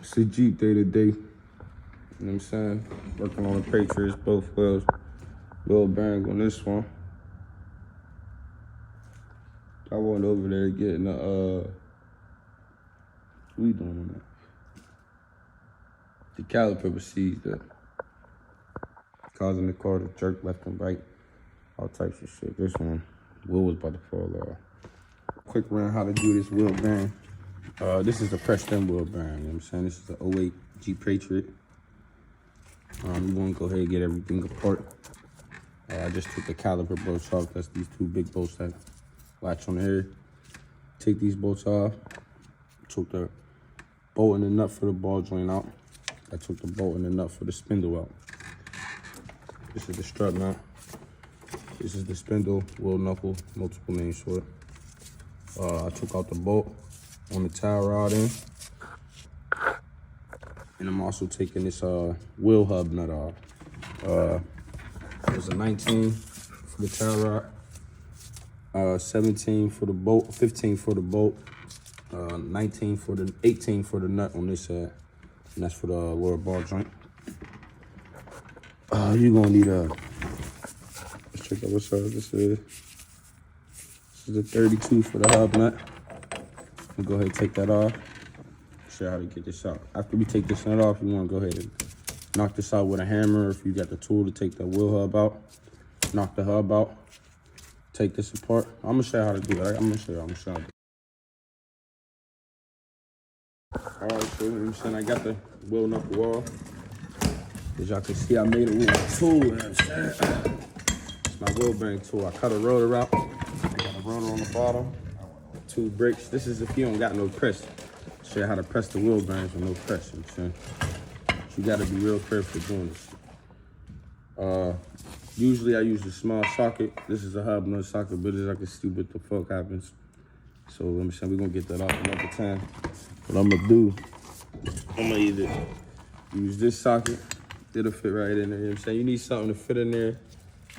It's a Jeep day to day. You know what I'm saying? Working on the Patriots, both wheels. Wheel bearing on this one. I went over there getting the, what we doing on that? The caliper was seized up, causing the car to jerk left and right, all types of shit. This one, wheel was about to fall off. Quick run how to do this wheel bearing. This is the pressed in wheel bearing, you know what I'm saying? This is the '08 Jeep Patriot. You want to go ahead and get everything apart. I just took the caliper bolts off. That's these two big bolts that latch on here. Take these bolts off. Took the bolt and the nut for the ball joint out. I took the bolt and the nut for the spindle out. This is the strut nut. This is the spindle, wheel knuckle, multiple names for it. I took out the bolt on the tie rod end. And I'm also taking this wheel hub nut off. There's a 19 for the tie rod, 17 for the bolt, 15 for the bolt, 18 for the nut on this side. And that's for the lower ball joint. You're gonna need let's check out what size this is. This is a 32 for the hub nut. We'll go ahead and take that off. Show you how to get this out. After we take this nut off, you wanna go ahead and knock this out with a hammer. If you got the tool to take the wheel hub out, knock the hub out, take this apart. I'm gonna show you how to do it. I'm gonna show you. All right, so you know what I'm saying, I got the wheel knuckle off. As y'all can see, I made it with my tool, you know what I'm saying? It's my wheel bearing tool. I cut a rotor out. I got a rotor on the bottom, 2 bricks. This is if you don't got no press. Show you how to press the wheel bearings with no press, you know what I'm saying? You gotta be real careful doing this. Usually I use a small socket. This is a hub nut socket, but as I can see what the fuck happens. So let me say we're gonna get that off another time. What I'm gonna do, I'm gonna either use this socket, it'll fit right in there, you know what I'm saying? You need something to fit in there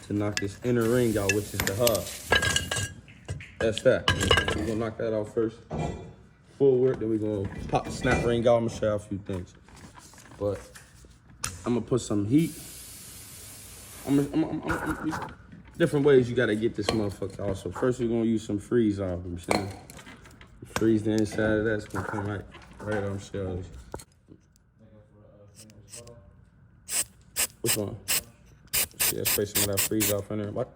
to knock this inner ring out, which is the hub. That's that. We're gonna knock that out first. Forward, then we're gonna pop the snap ring out. I'm gonna show you a few things. But I'm gonna put some heat. Different ways you gotta get this motherfucker out. So first we're gonna use some freeze off, you know what I'm saying? Freeze the inside of that, it's gonna come right on shells. Which one? Yeah, spray some of that freeze off in there. Watch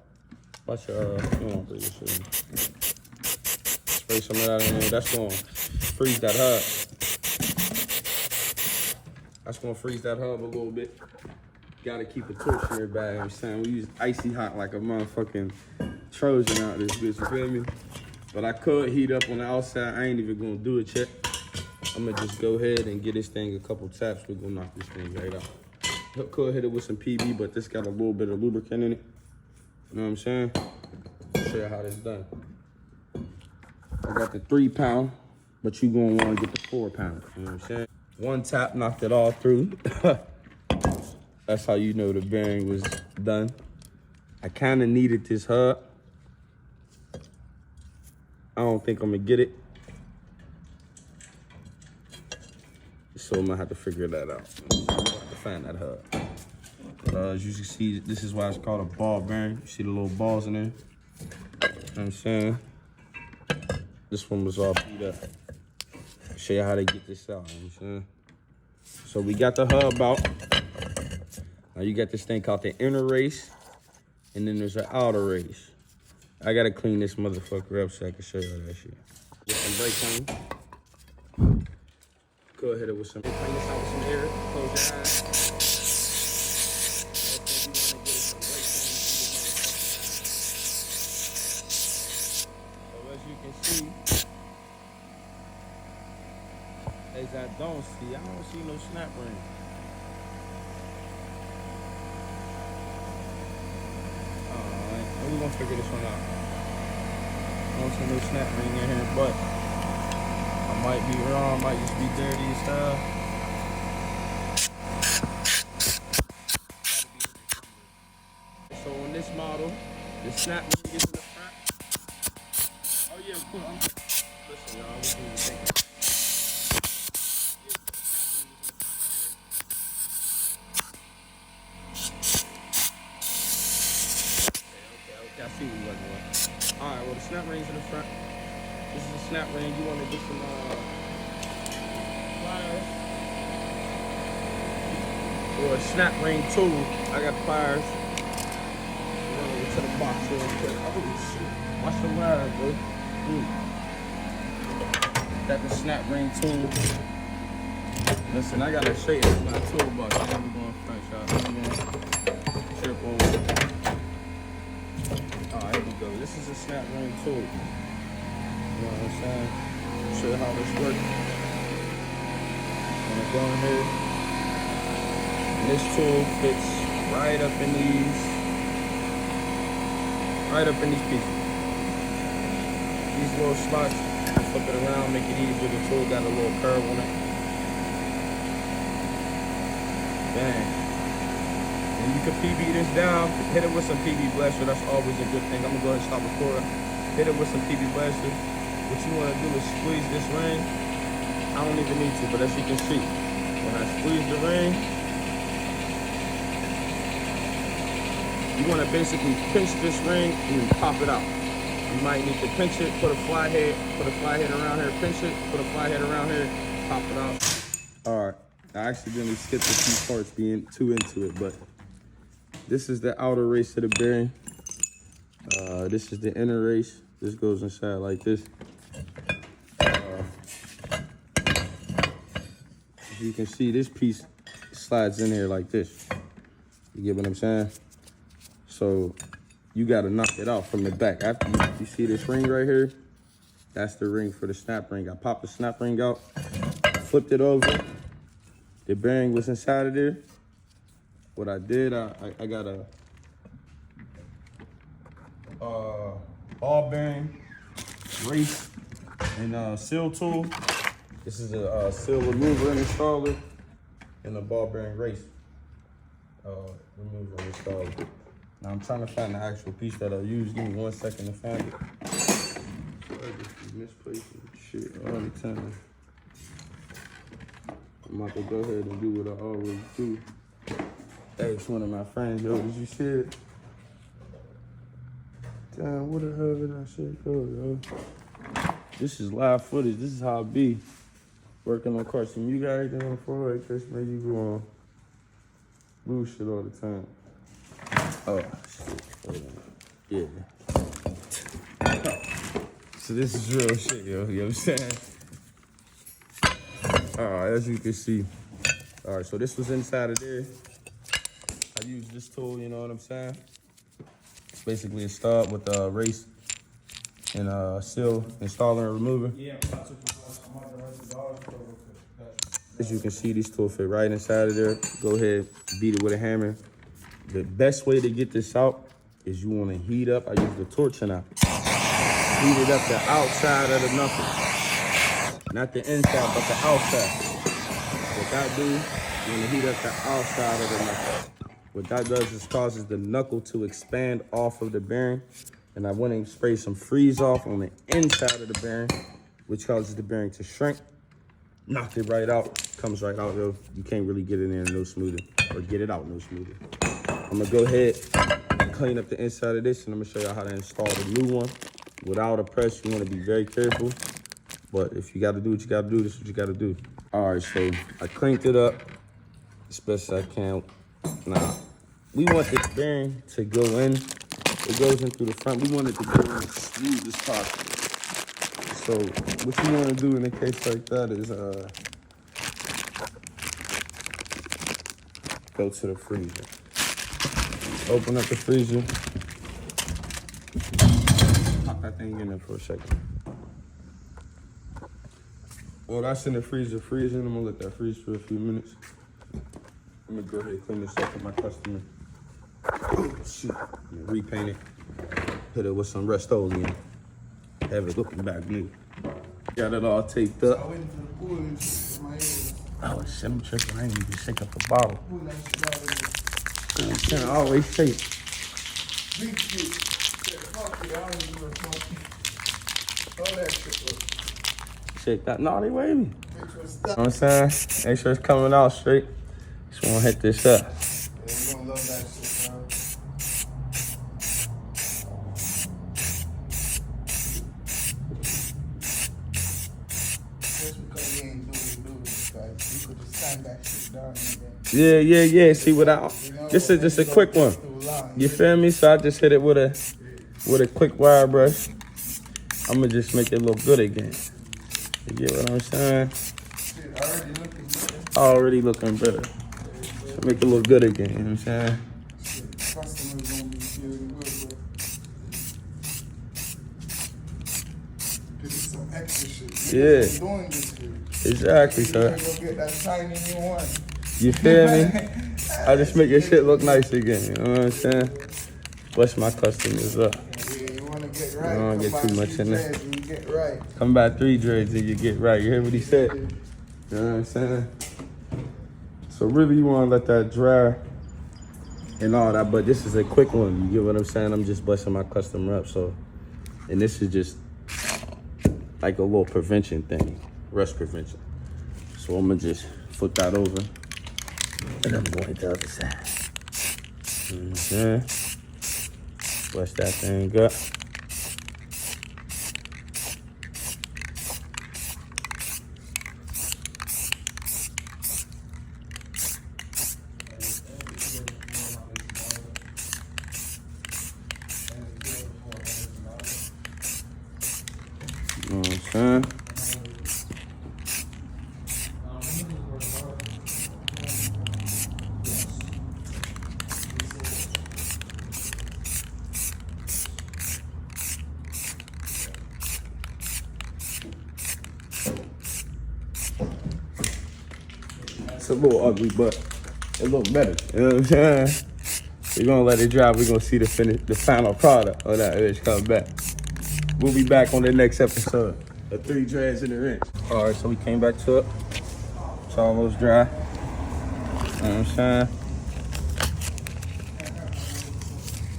your, you don't want to put your shit in. Spray some of that in there, that's gonna freeze that hub. That's gonna freeze that hub a little bit. Gotta keep a torch in your bag, you know what I'm saying? We use icy hot like a motherfucking Trojan out this bitch, you feel me? But I could heat up on the outside. I ain't even gonna do it yet. I'm gonna just go ahead and get this thing a couple taps. We're gonna knock this thing right out. Could hit it with some PB, but this got a little bit of lubricant in it. You know what I'm saying? I'll show you how this done. I got the 3 pound, but you gonna wanna get the 4 pound. You know what I'm saying? One tap knocked it all through. That's how you know the bearing was done. I kinda needed this hub. I don't think I'm gonna get it. So I'm gonna have to figure that out. I'm gonna have to find that hub. As you can see, this is why it's called a ball bearing. You see the little balls in there? You know what I'm saying? This one was all beat up. I'll show you how to get this out, you know what I'm saying? So we got the hub out. Now you got this thing called the inner race, and then there's an outer race. I gotta clean this motherfucker up so I can show you all that shit. Get some brakes on. Go ahead with some. Clean this out with some air. Close your eyes. So as you can see, as I don't see no snap ring. We're gonna figure this one out. I don't see no snap ring in here, but I might be wrong, might just be dirty and stuff. So on this model, the snap ring is in the front. Oh yeah, cool. Listen, y'all, we can take it. front. This is a snap ring. You want to get some pliers or a snap ring tool. I got pliers. Run over to the box real quick. Oh shit! Watch the wires, bro. Got the snap ring tool. Listen, I gotta straighten my toolbox. I'm going front shot. I'm going trip over. Oh, here we go. This is a snap ring tool. You know what I'm saying? Show you how this works. I'm gonna go in here. And this tool fits right up in these pieces. These little slots, flip it around, make it easier. The tool got a little curve on it. Bang. And you can PB this down, hit it with some PB blaster. That's always a good thing. I'm gonna go ahead and stop recording. Hit it with some PB blaster. What you wanna do is squeeze this ring. I don't even need to, but as you can see, when I squeeze the ring, you wanna basically pinch this ring and then pop it out. You might need to pinch it, put a fly head around here, pinch it, put a fly head around here, pop it out. All right. I accidentally skipped a few parts being too into it, but this is the outer race of the bearing. This is the inner race. This goes inside like this. As you can see, this piece slides in here like this. You get what I'm saying? So you gotta knock it out from the back. After you see this ring right here, that's the ring for the snap ring. I popped the snap ring out, flipped it over. The bearing was inside of there. What I did, I got a ball bearing, race, and seal tool. This is a seal remover and installer, and a ball bearing race remover and installer. Now I'm trying to find the actual piece that I use. Give me 1 second to find it. I just be misplacing shit all the time. I'm about to go ahead and do what I always do. Ask one of my friends, yo, did you see it? Damn, what the hell did I say go, yo? This is live footage. This is how it be. Working on cars. You got anything on for it? Just make you go on bullshit all the time. Oh, shit. Hold on. Yeah. So this is real shit, yo. You know what I'm saying? As you can see. All right, so this was inside of there. I used this tool, you know what I'm saying? It's basically a stub with a race and a seal installer and remover. Yeah. As you can see, these tools fit right inside of there. Go ahead, beat it with a hammer. The best way to get this out is you want to heat up. I use the torch and I heat it up the outside of the knuckle. Not the inside, but the outside. What that do, you want to heat up the outside of the knuckle. What that does is causes the knuckle to expand off of the bearing. And I went and sprayed some freeze off on the inside of the bearing, which causes the bearing to shrink. Knocked it right out. Comes right out, yo. You can't really get it in no smoother, or get it out no smoother. I'm gonna go ahead and clean up the inside of this, and I'm gonna show you how to install the new one. Without a press, you wanna be very careful. But if you gotta do what you gotta do, this is what you gotta do. All right, so I cleaned it up as best as I can. Now, we want this bearing to go in. It goes in through the front. We want it to go in as smooth as possible. So what you want to do in a case like that is go to the freezer. Open up the freezer. Pop that thing in there for a second. Well, that's in the freezer freezing. I'm gonna let that freeze for a few minutes. I'm gonna go ahead and clean this up for my customer. Oh, shoot. Repaint it. Hit it with some Rust-Oleum. Have it looking back new. Got it all taped up. Oh shit, I'm tripping. I ain't even shake up the bottle. I always shake. Shake that naughty wavy. You know what I'm saying? Make sure it's coming out straight. Just wanna hit this up. Yeah, you're gonna love that shit, bro. people just time that shit down and then. Yeah. See, without just a quick one. You feel me? So I just hit it with a quick wire brush. I'ma just make it look good again. You get what I'm saying? Shit, already looking good. Already looking better. So make it look good again. You know what I'm saying? Shit, customers gonna be feeling good, but this is some extra shit. Niggas ain't doing this shit. Exactly, You sir. gotta go get that shiny new one. You feel me? I just make your shit look nice again. You know what I'm saying? Bless my customers up. Yeah, you wanna get right. I don't get too much in there. You get right. Come by 3 dreads and you get right. You hear what he said? You know what I'm saying? So really you wanna let that dry and all that, but this is a quick one. You get what I'm saying? I'm just blessing my customer up. So, and this is just like a little prevention thing, rust prevention. So I'm gonna just flip that over and I'm going to the other side. You know what I'm saying? Bless that thing up. You know what I'm saying? It's a little ugly, but it looks better. You know what I'm saying? We're gonna let it dry. We're gonna see the final product of that bitch come back. We'll be back on the next episode of 3 Dreads in the Wrench. All right, so we came back to it. It's almost dry. You know what I'm saying?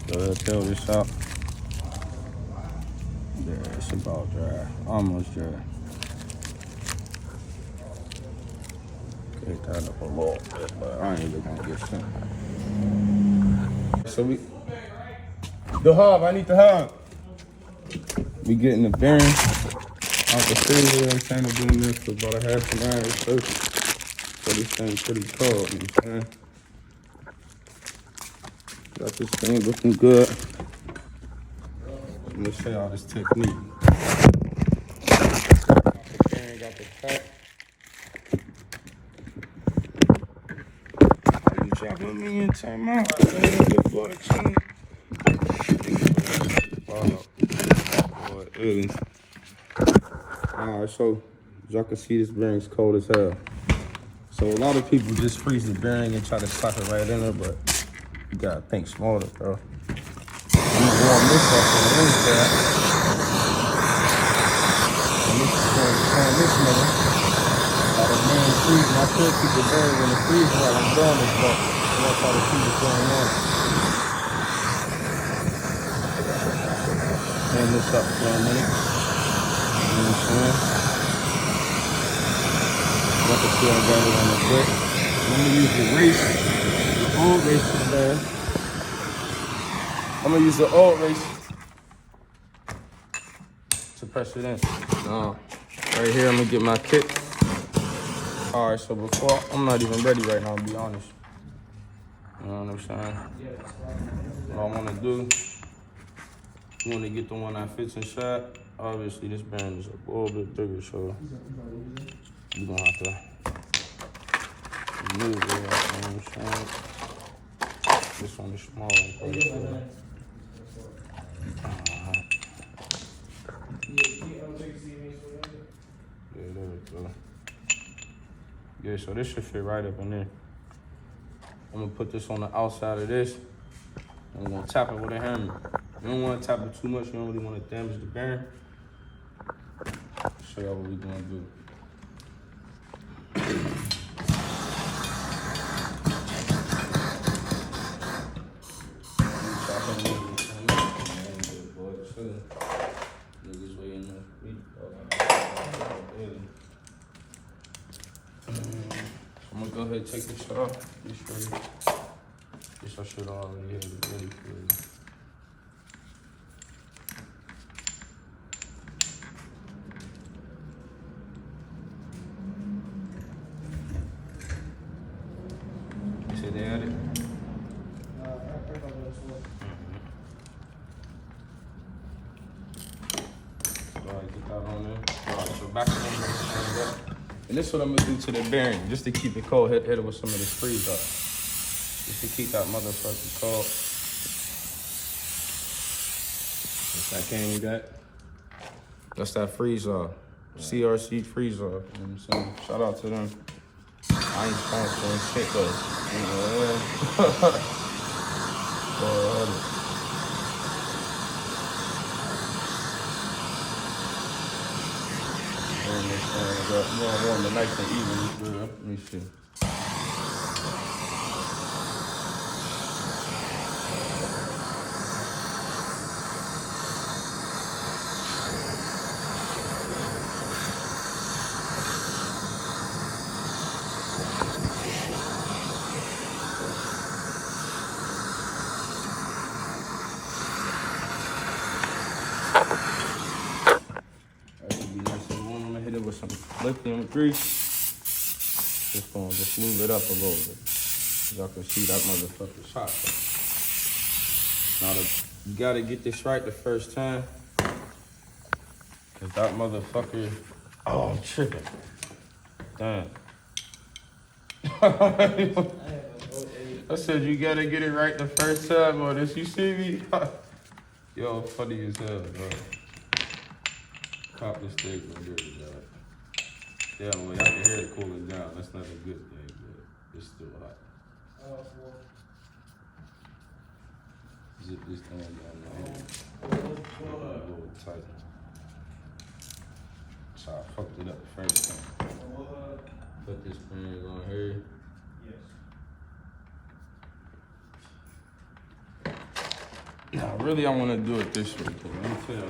Go ahead, fill this up. Yeah, it's about dry. Almost dry. Get that up a little bit, but I ain't even gonna get some. So the hub, I need the hub. We getting the bearing out the freezer. I'm trying to do this for about a half an hour or so. So this thing's pretty cold, you know what I'm saying? Got this thing looking good. I'm gonna show y'all this technique. The bearing got the cut. You dropping me in time out. Alright, so as y'all can see, this bearing's cold as hell. So a lot of people just freeze the bearing and try to slap it right in there, but you gotta think smarter, bro. I'm gonna warm this up on the inside. And this is going to turn this nigga. While the bearing freezing, I could keep the bearing in the freezer while I'm doing this, but that's how the keep it going on. Turn this up for a minute. You know what I'm saying? Got the tail gather on the foot. I'm gonna use the race, the old race there. I'm gonna use the old race to press it in. Right here, I'm gonna get my kit. All right, so before, I'm not even ready right now, to be honest. You know what I'm saying? What I wanna do, you wanna get the one that fits inside. Obviously, this bearing is a little bit bigger, so you're gonna have to move it, you know what I'm saying? This one is small. Yeah, there we go. Yeah, so this should fit right up in there. I'm gonna put this on the outside of this. I'm gonna tap it with a hammer. You don't wanna tap it too much, you don't really wanna damage the bearing. Show y'all what we're gonna do. I'm gonna go ahead and take this off. This I should already have it ready for you. back of them. And this is what I'm gonna do to the bearing, just to keep it cold. Hit it with some of this freeze off. Just to keep that motherfucker cold. What's that can you got? That's that freeze off. CRC freeze off. You know what I'm saying? Shout out to them. I ain't sponsoring shit though. You know what I mean? Turn this thing up. You don't want it nice and even, bro. Let me see. With some lithium grease. Just gonna just move it up a little bit. Y'all can see that motherfucker's hot. Now you gotta get this right the first time. Cause that motherfucker, oh, I'm tripping. Damn. I said you gotta get it right the first time on this. You see me? Yo, funny as hell, bro. Cop this thing from here, dog. Yeah, well, I can hear it cooling down. That's not a good thing, but it's still hot. Zip this thing down there. A little tight. So I fucked it up the first time. Put this thing on here. Yes. Now, really, I want to do it this way. Let me tell you.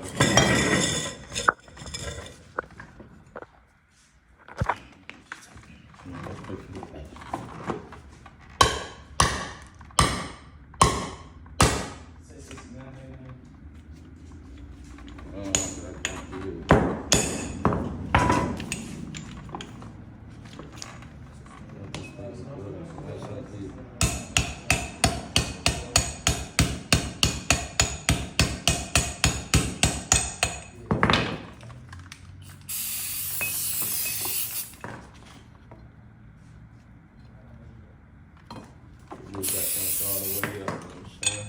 Move that thing all the way up, you know what I'm saying?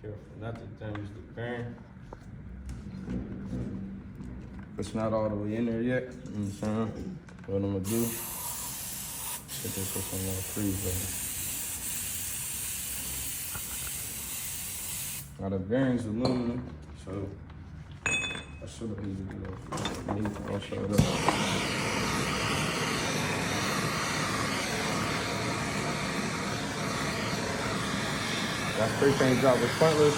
careful not to damage the bearing. It's not all the way in there yet. You know what I'm saying? What I'm gonna do, put this on some more freeze button. Now the bearing's aluminum, so I should have needed to do that. I'll show it up. That spray paint job was pointless.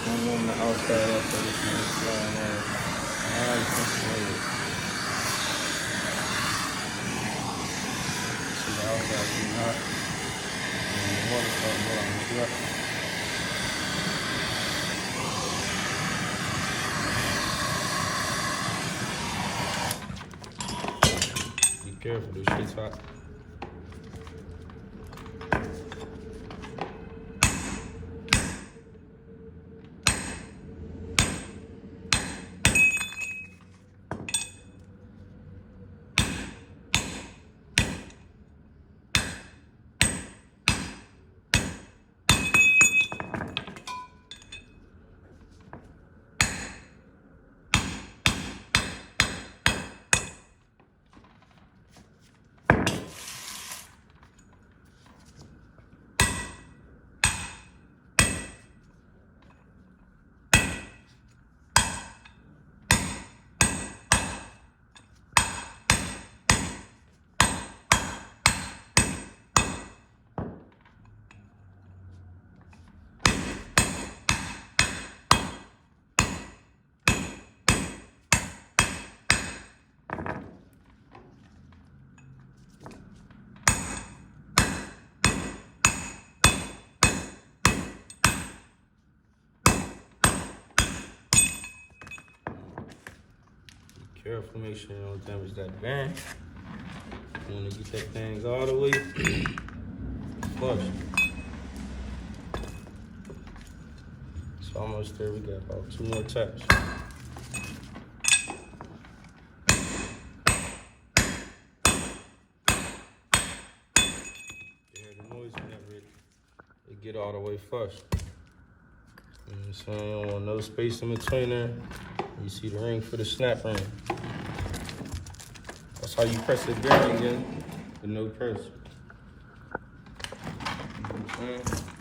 I'm warming the outside up so this thing is flying out. See the outside getting hot. And the water starting to warm this up. Be careful, this shit's hot. Careful, make sure you don't damage that bearing. You want to get that thing all the way flush. It's almost there. We got about 2 more taps. You hear the noise whenever it get all the way flush. You know what I'm saying? You don't want no space in between there. You see the ring for the snap ring. That's how you press the bearing in with no press. You know what I'm saying?